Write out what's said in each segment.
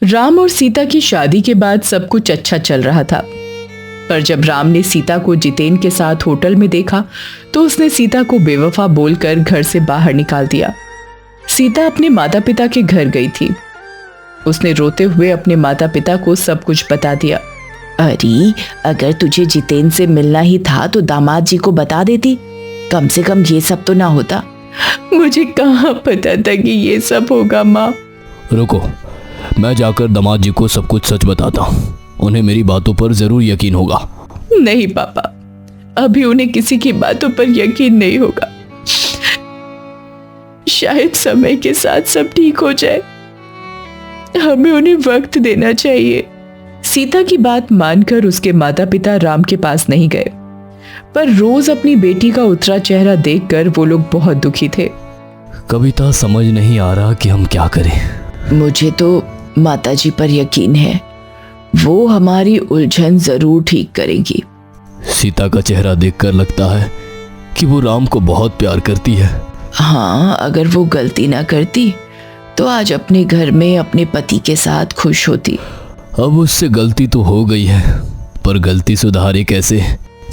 राम और सीता की शादी के बाद सब कुछ अच्छा चल रहा था, पर जब राम ने सीता को जितेन के साथ होटल में देखा तो उसने सीता को बेवफा बोलकर घर से बाहर निकाल दिया। सीता अपने माता पिता के घर गई थी। उसने रोते हुए अपने माता पिता को सब कुछ बता दिया। अरे, अगर तुझे जितेन से मिलना ही था तो दामाद जी को बता देती, कम से कम ये सब तो ना होता। मुझे कहाँ पता था कि ये सब होगा माँ। रुको, मैं जाकर दामाद जी को सब कुछ सच बताता हूँ, उन्हें मेरी बातों पर जरूर यकीन होगा। नहीं पापा, अभी उन्हें किसी की बातों पर यकीन नहीं होगा। शायद समय के साथ सब ठीक हो जाए, हमें उन्हें वक्त देना चाहिए। सीता की बात मानकर उसके माता पिता राम के पास नहीं गए, पर रोज अपनी बेटी का उतरा चेहरा देखकर वो लोग बहुत दुखी थे। कविता, समझ नहीं आ रहा कि हम क्या करें। मुझे तो माताजी पर यकीन है, वो हमारी उलझन जरूर ठीक करेगी। सीता का चेहरा देखकर लगता है कि वो राम को बहुत प्यार करती है। हाँ, अगर वो गलती ना करती तो आज अपने घर में अपने पति के साथ खुश होती। अब उससे गलती तो हो गई है, पर गलती सुधारे कैसे?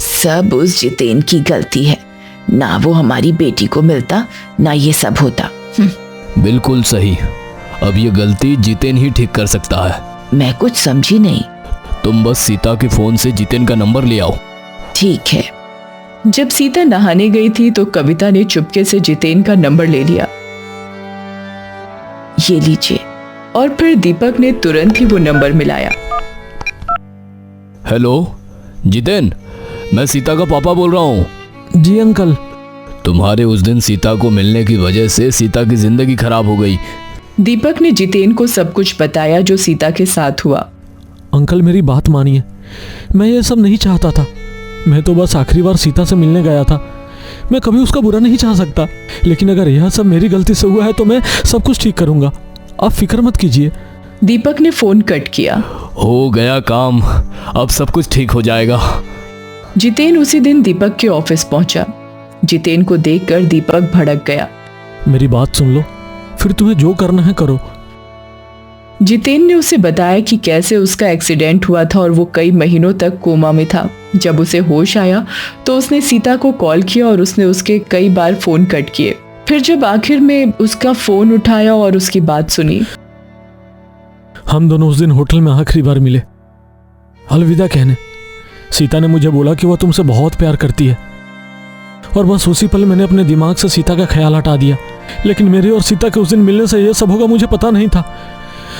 सब उस जितेन की गलती है, ना वो हमारी बेटी को मिलता ना ये सब होता। बिल्कुल सही, अब ये गलती जितेन ही ठीक कर सकता है। मैं कुछ समझी नहीं। तुम बस सीता के फोन से जितेन का नंबर ले आओ। ठीक है। जब सीता नहाने गई थी तो कविता ने चुपके से जितेन का नंबर ले लिया। ये लीजिए। और फिर दीपक ने तुरंत ही वो नंबर मिलाया। हेलो जितेन, मैं सीता का पापा बोल रहा हूँ। जी अंकल। तुम्हारे उस दिन सीता को मिलने की वजह से सीता की जिंदगी खराब हो गई। दीपक ने जितेन को सब कुछ बताया जो सीता के साथ हुआ। अंकल, मेरी बात मानिए, मैं ये सब नहीं चाहता था। मैं तो बस आखिरी बार सीता से मिलने गया था। मैं कभी उसका बुरा नहीं चाह सकता, लेकिन अगर यह सब मेरी गलती से हुआ है तो मैं सब कुछ ठीक करूंगा, आप फिक्र मत कीजिए। दीपक ने फोन कट किया। हो गया काम, अब सब कुछ ठीक हो जाएगा। जितेन उसी दिन दीपक के ऑफिस पहुंचा। जितेन को देखकर दीपक भड़क गया। मेरी बात सुन लो, फिर तुम्हें जो करना है करो। जितेन ने उसे बताया कि कैसे उसका एक्सीडेंट हुआ था और वो कई महीनों तक कोमा में था। जब उसे होश आया तो उसने सीता को कॉल किया और उसने उसके कई बार फोन कट किए। फिर जब आखिर में उसका फोन उठाया और उसकी बात सुनी। हम दोनों उस दिन होटल में आखिरी बार मिले, अलविदा कहने। सीता ने मुझे बोला कि वह तुमसे बहुत प्यार करती है, और बस उसी पल मैंने अपने दिमाग से सीता का ख्याल हटा दिया। लेकिन मेरे और सीता के उस दिन मिलने से यह सब होगा मुझे पता नहीं था।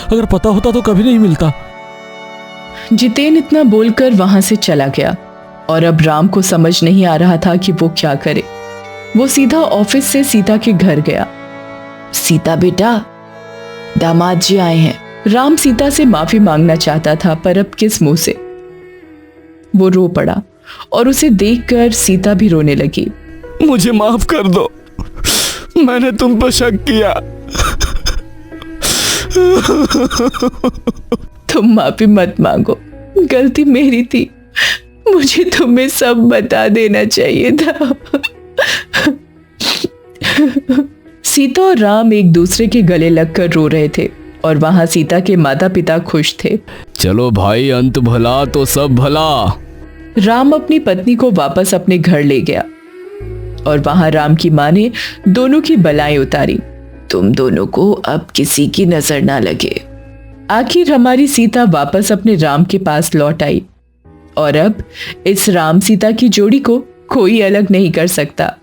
अगर पता होता तो कभी नहीं मिलता। जितेन इतना बोलकर वहां से चला गया और अब राम को समझ नहीं आ रहा था कि वो क्या करे। वो सीधा ऑफिस से सीता के घर गया। सीता बेटा, दामाद जी आए हैं। राम सीता से माफी मांगना चाहता था, पर अब किस मुंह से। वो रो पड़ा और उसे देखकर सीता भी रोने लगी। मुझे माफ कर दो, मैंने तुम पर शक किया। तुम माफी मत मांगो, गलती मेरी थी। मुझे तुम्हें सब बता देना चाहिए था। सीता और राम एक दूसरे के गले लगकर रो रहे थे और वहां सीता के माता पिता खुश थे। चलो भाई, अंत भला तो सब भला। राम अपनी पत्नी को वापस अपने घर ले गया और वहां राम की मां ने दोनों की बलाएं उतारी। तुम दोनों को अब किसी की नजर ना लगे। आखिर हमारी सीता वापस अपने राम के पास लौट आई और अब इस राम सीता की जोड़ी को कोई अलग नहीं कर सकता।